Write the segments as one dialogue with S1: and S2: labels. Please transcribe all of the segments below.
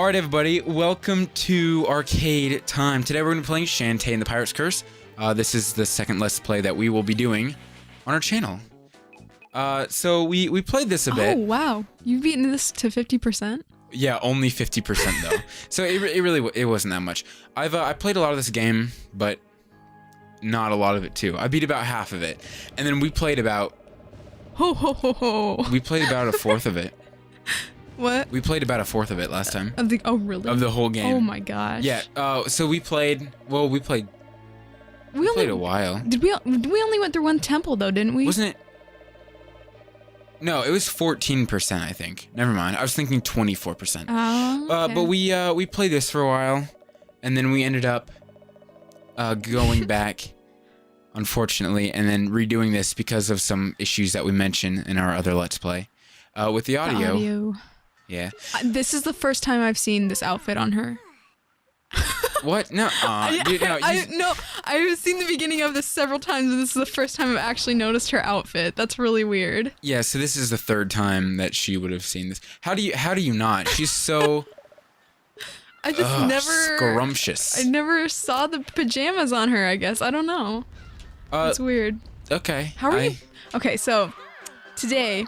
S1: Alright everybody, welcome to Arcade Time. Today we're going to be playing Shantae and the Pirate's Curse. This is the second Let's Play that we will be doing on our channel. So we played this a bit.
S2: Oh wow, you've beaten this to 50%?
S1: Yeah, only 50% though. So it wasn't that much. I played a lot of this game, but not a lot of it too. I beat about half of it. And then we played about...
S2: Ho ho ho ho.
S1: We played about a fourth of it.
S2: What?
S1: We played about a fourth of it last time.
S2: Oh really?
S1: Of the whole game.
S2: Oh my gosh.
S1: Yeah, so we played a while.
S2: Did we only went through one temple though, didn't we?
S1: Wasn't it? No, it was 14%, I think. Never mind. I was thinking 24%.
S2: Oh, okay.
S1: But we played this for a while, and then we ended up going back, unfortunately, and then redoing this because of some issues that we mentioned in our other Let's Play with the audio.
S2: The audio.
S1: Yeah.
S2: This is the first time I've seen this outfit on her.
S1: What? No. Dude, no.
S2: I've seen the beginning of this several times, and this is the first time I've actually noticed her outfit. That's really weird.
S1: Yeah. So this is the third time that she would have seen this. How do you not? She's so.
S2: I just never.
S1: Scrumptious.
S2: I never saw the pajamas on her. I guess I don't know. It's weird.
S1: Okay.
S2: How are you? Okay, so today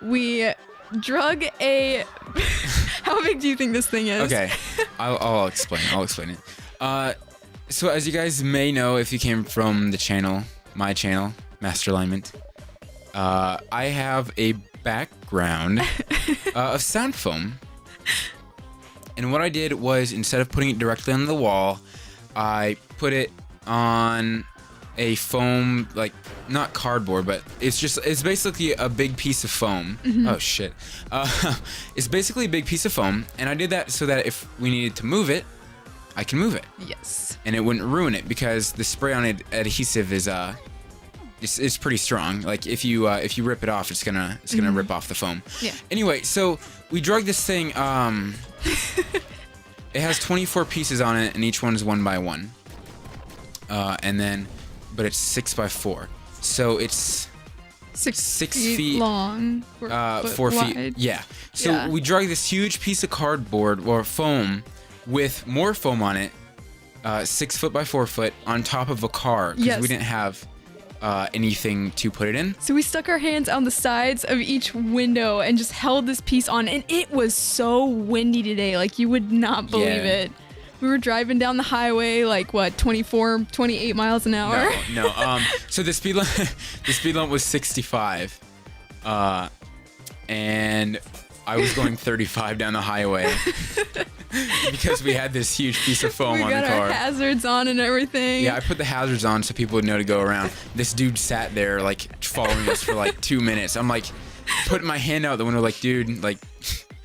S2: we drug a. How big do you think this thing is?
S1: Okay, I'll explain. I'll explain it. So as you guys may know, if you came from the channel, my channel, Master Alignment, I have a background of sound foam. And what I did was, instead of putting it directly on the wall, I put it on a foam, like, not cardboard, but it's basically a big piece of foam. Mm-hmm. Oh shit. It's basically a big piece of foam, and I did that so that if we needed to move it, I can move it.
S2: Yes.
S1: And it wouldn't ruin it, because the spray-on adhesive is it's pretty strong. Like if you rip it off, it's gonna rip off the foam.
S2: Yeah.
S1: Anyway, so we drug this thing. It has 24 pieces on it, and each one is 1 by 1. But it's 6 by 4. So it's 6 feet
S2: long,
S1: 4
S2: wide.
S1: feet. Yeah. So
S2: Yeah.
S1: we drug this huge piece of cardboard or foam with more foam on it, 6 foot by 4 foot, on top of a car, because we didn't have anything to put it in.
S2: So we stuck our hands on the sides of each window and just held this piece on, and it was so windy today, like you would not believe it. We were driving down the highway, like what, 24, 28 miles an hour?
S1: No. So the speed limit was 65, and I was going 35 down the highway because we had this huge piece of foam on the car.
S2: We got our hazards on and everything.
S1: Yeah, I put the hazards on so people would know to go around. This dude sat there, like, following us for like 2 minutes. I'm like, putting my hand out the window, like, dude, like,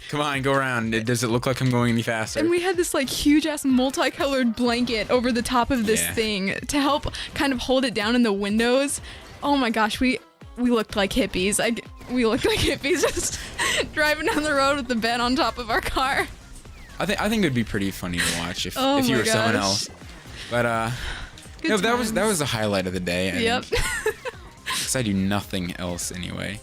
S1: come on, go around. Does it look like I'm going any faster?
S2: And we had this like huge ass multicolored blanket over the top of this thing to help kind of hold it down in the windows. Oh my gosh, we looked like hippies. We looked like hippies just driving down the road with the bed on top of our car.
S1: I think it'd be pretty funny to watch if you were
S2: gosh.
S1: someone else. But no, that was the highlight of the day.
S2: Yep.
S1: Because I do nothing else anyway.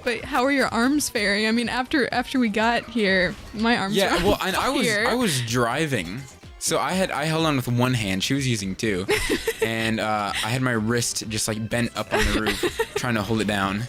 S2: But how are your arms faring? I mean, after we got here, my arms were
S1: well, and
S2: fire.
S1: I was driving, so I held on with one hand. She was using two, and I had my wrist just like bent up on the roof, trying to hold it down.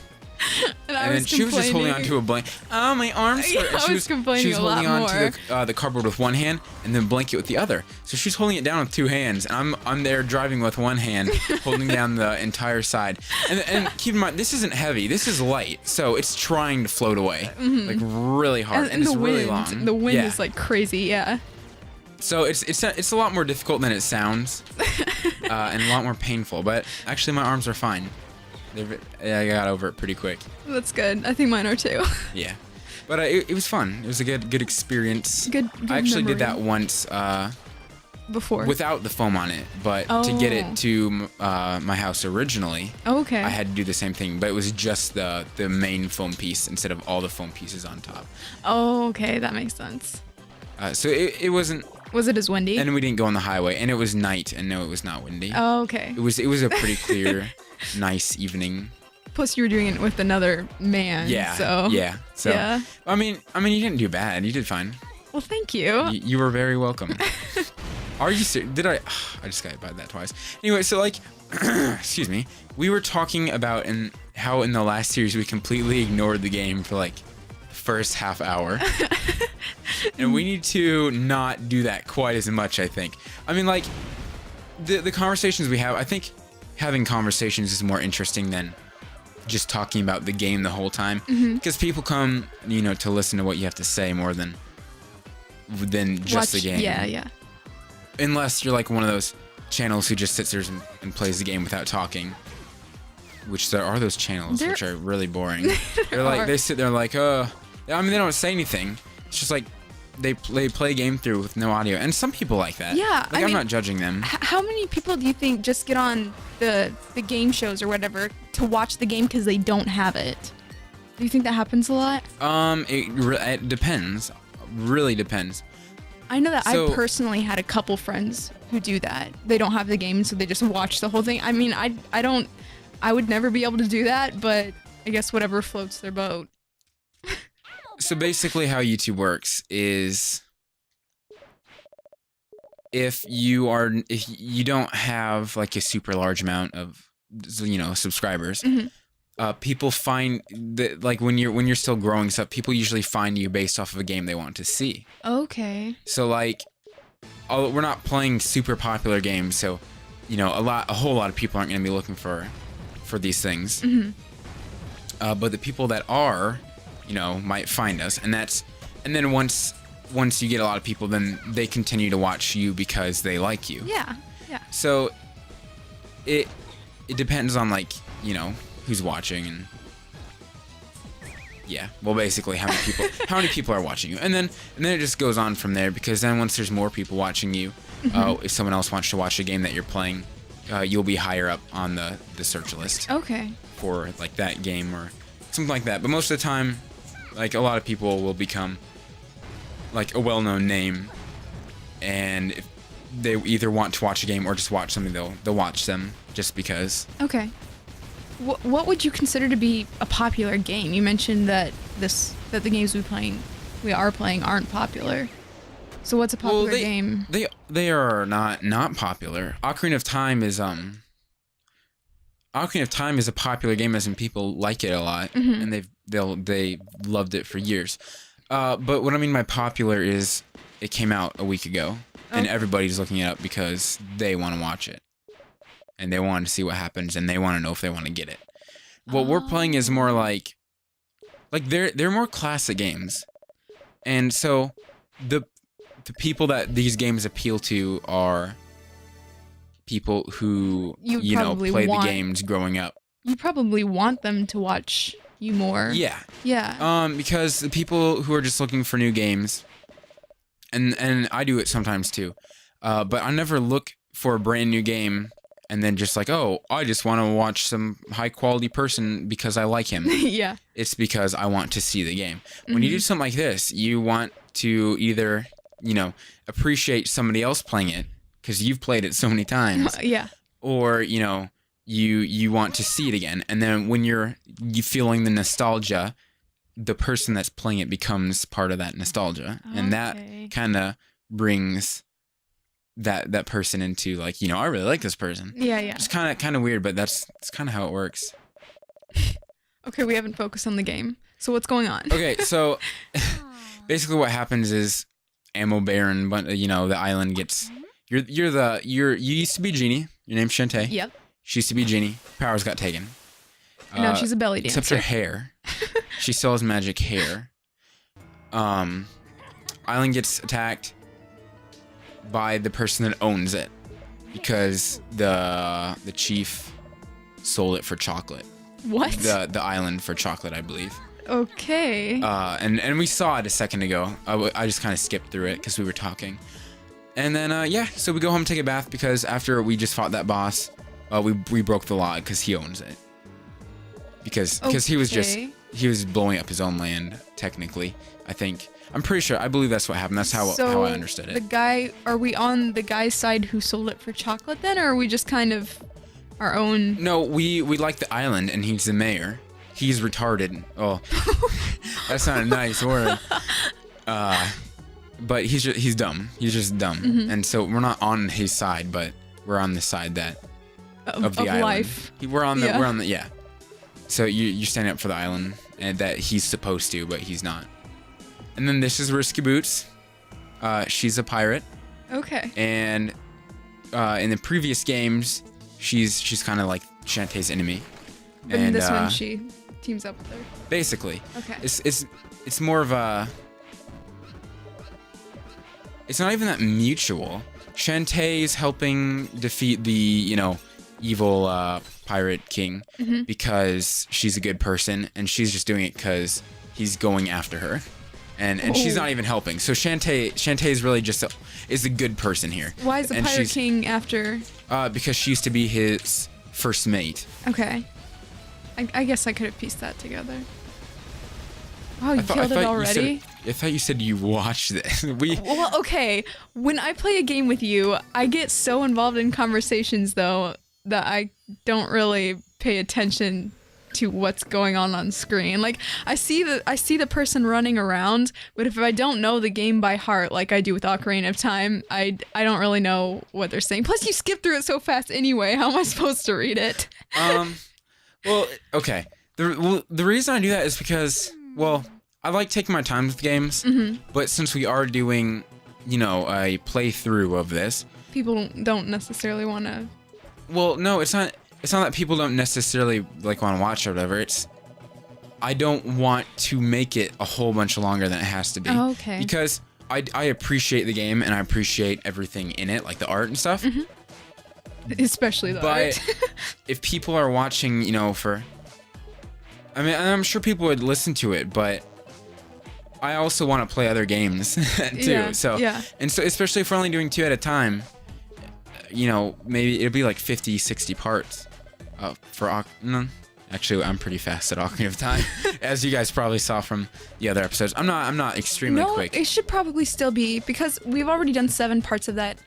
S2: And
S1: then she was just holding on to a blanket. Oh, my arms hurt.
S2: Yeah, I was complaining
S1: she was
S2: a lot
S1: holding on
S2: more.
S1: to the cardboard with one hand, and then blanket with the other. So she's holding it down with two hands, and I'm there driving with one hand, holding down the entire side. And keep in mind, this isn't heavy. This is light, so it's trying to float away, like really hard, and it's really long.
S2: The wind is like crazy, yeah.
S1: So it's a lot more difficult than it sounds, and a lot more painful. But actually, my arms are fine. I got over it pretty quick.
S2: That's good. I think mine are too.
S1: Yeah, but it was fun. It was a good experience.
S2: Good
S1: I actually
S2: memory.
S1: did that once
S2: Before.
S1: without the foam on it, but to get it to my house originally,
S2: okay.
S1: I had to do the same thing, but it was just the main foam piece instead of all the foam pieces on top.
S2: Oh, okay, that makes sense.
S1: So it wasn't.
S2: Was it as windy?
S1: And we didn't go on the highway, and it was night, and no, it was not windy.
S2: Oh, okay.
S1: It was a pretty clear, nice evening.
S2: Plus, you were doing it with another man.
S1: Yeah.
S2: So.
S1: Yeah. So.
S2: Yeah.
S1: I mean, you didn't do bad. You did fine.
S2: Well, thank you.
S1: You were very welcome. Are you serious? Did I? I just got by that twice. Anyway, so like, excuse me. We were talking about how in the last series we completely ignored the game for like the first half hour. And we need to not do that quite as much, I think. I mean, like, the conversations we have, I think having conversations is more interesting than just talking about the game the whole time. Because people come, to listen to what you have to say more than just the game.
S2: Yeah.
S1: Unless you're like one of those channels who just sits there and plays the game without talking. Which there are those channels which are really boring. They're like, they sit there like, I mean, they don't say anything. It's just like, they play a game through with no audio, and some people like that.
S2: Yeah,
S1: like, I'm not judging them.
S2: How many people do you think just get on the game shows or whatever to watch the game because they don't have it? Do you think that happens a lot?
S1: It depends. Really depends.
S2: I know that I personally had a couple friends who do that. They don't have the game, so they just watch the whole thing. I mean, I would never be able to do that, but I guess whatever floats their boat.
S1: So basically how YouTube works is if you don't have like a super large amount of subscribers, people find that, like, when you're still growing stuff, people usually find you based off of a game they want to see. Okay. So like, we're not playing super popular games, so a whole lot of people aren't going to be looking for these things. But the people that are, might find us, and then once you get a lot of people, then they continue to watch you because they like you. Yeah. So it depends on, like, who's watching, and basically how many people are watching you, and then it just goes on from there, because then once there's more people watching you, if someone else wants to watch a game that you're playing, you'll be higher up on the search list. Okay. For like that game or something like that. But most of the time, like, a lot of people will become like a well-known name, and if they either want to watch a game or just watch something, they'll watch them just because. Okay. What would you consider to be a popular game? You mentioned that the games we are playing aren't popular. So what's a popular game? They are not popular. Ocarina of Time is a popular game, as in people like it a lot, and they loved it for years. But what I mean by popular is it came out a week ago, and everybody's looking it up because they want to watch it, and they want to see what happens, and they want to know if they want to get it. What we're playing is more like they're more classic games, and so the people that these games appeal to are people who played the games growing up. You probably want them to watch you more. Yeah. Because the people who are just looking for new games, and I do it sometimes too, but I never look for a brand new game and then just like, I just want to watch some high quality person because I like him. Yeah. It's because I want to see the game. When you do something like this, you want to either, appreciate somebody else playing it because you've played it so many times. Yeah. Or, you want to see it again. And then when you feeling the nostalgia, the person that's playing it becomes part of that nostalgia. Okay. And that kind of brings that person into, like, I really like this person. Yeah. It's kind of weird, but it's kind of how it works. Okay, we haven't focused on the game. So what's going on? Okay, so basically what happens is Ammo Baron, but the island gets you used to be Genie. Your name's Shantae. Yep. She used to be Genie. Powers got taken. No, she's a belly dancer. Except her hair. She still has magic hair. Island gets attacked by the person that owns it because the chief sold it for chocolate. What? The island for chocolate, I believe. Okay. And we saw it a second ago. I just kind of skipped through it because we were talking. And then, so we go home and take a bath because after we just fought that boss, we broke the law because he owns it. Because he was blowing up his own land, technically, I think. I'm pretty sure. I believe that's what happened. That's how I understood it. Are we on the guy's side who sold it for chocolate then, or are we just kind of our own? No, we like the island, and he's the mayor. He's retarded. Oh, that's not a nice word. but he's dumb. He's just dumb, and so we're not on his side, but we're on the side that of the island.
S2: Life.
S1: We're on the yeah. So you're standing up for the island, and that he's supposed to, but he's not. And then this is Risky Boots. She's a pirate.
S2: Okay.
S1: And in the previous games, she's kind of like Shantae's enemy.
S2: But in this one, she teams up with her.
S1: Basically.
S2: Okay.
S1: It's more of a. It's not even that mutual. Shantae's helping defeat the evil pirate king because she's a good person, and she's just doing it because he's going after her. And she's not even helping. So Shantae is really just is a good person here.
S2: Why is the pirate king after?
S1: Because she used to be his first mate.
S2: Okay. I guess I could have pieced that together. Oh, you killed it already?
S1: I thought you said you watched this.
S2: Well, okay. When I play a game with you, I get so involved in conversations, though, that I don't really pay attention to what's going on screen. Like, I see the person running around, but if I don't know the game by heart like I do with Ocarina of Time, I don't really know what they're saying. Plus, you skip through it so fast anyway. How am I supposed to read it?
S1: Well, okay. The reason I do that is because, well, I like taking my time with games, but since we are doing, a playthrough of this,
S2: people don't necessarily want to.
S1: Well, no, it's not. It's not that people don't necessarily want to watch or whatever. It's I don't want to make it a whole bunch longer than it has to be.
S2: Oh, okay.
S1: Because I appreciate the game and I appreciate everything in it, like the art and stuff.
S2: Especially the art.
S1: But if people are watching, I'm sure people would listen to it, but I also want to play other games too.
S2: Yeah.
S1: And so, especially if we're only doing 2 at a time, maybe it'll be like 50, 60 parts. Actually, I'm pretty fast at Ocarina of Time, as you guys probably saw from the other episodes. I'm not extremely quick.
S2: It should probably still be, because we've already done 7 parts of that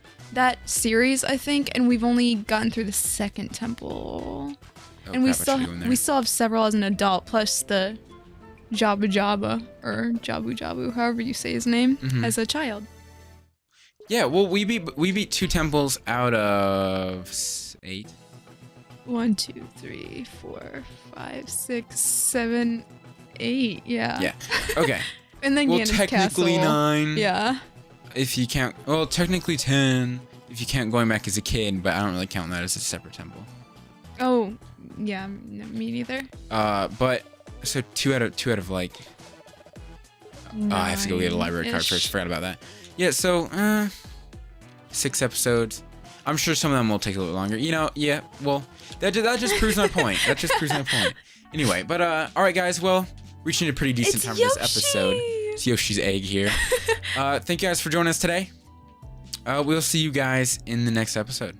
S2: series, I think, and we've only gotten through the second temple. And we still have several as an adult, plus the Jabu or Jabu, however you say his name, as a child.
S1: Yeah, well, we beat 2 temples out of 8.
S2: 1, 2, 3, 4, 5, 6, 7, 8. Yeah.
S1: Yeah. Okay.
S2: And then Ganon's
S1: technically
S2: castle.
S1: 9.
S2: Yeah.
S1: If you count, well, technically 10. If you count going back as a kid, but I don't really count that as a separate temple.
S2: Oh, yeah, me neither.
S1: But so 2 out of like. I have to go get a library card first. Forgot about that. Yeah. So 6 episodes. I'm sure some of them will take a little longer. Yeah. Well, that just proves my point. That just proves my point. Anyway, but all right, guys. Well, reaching a pretty decent time for this episode. It's Yoshi's egg here. Thank you guys for joining us today. We'll see you guys in the next episode.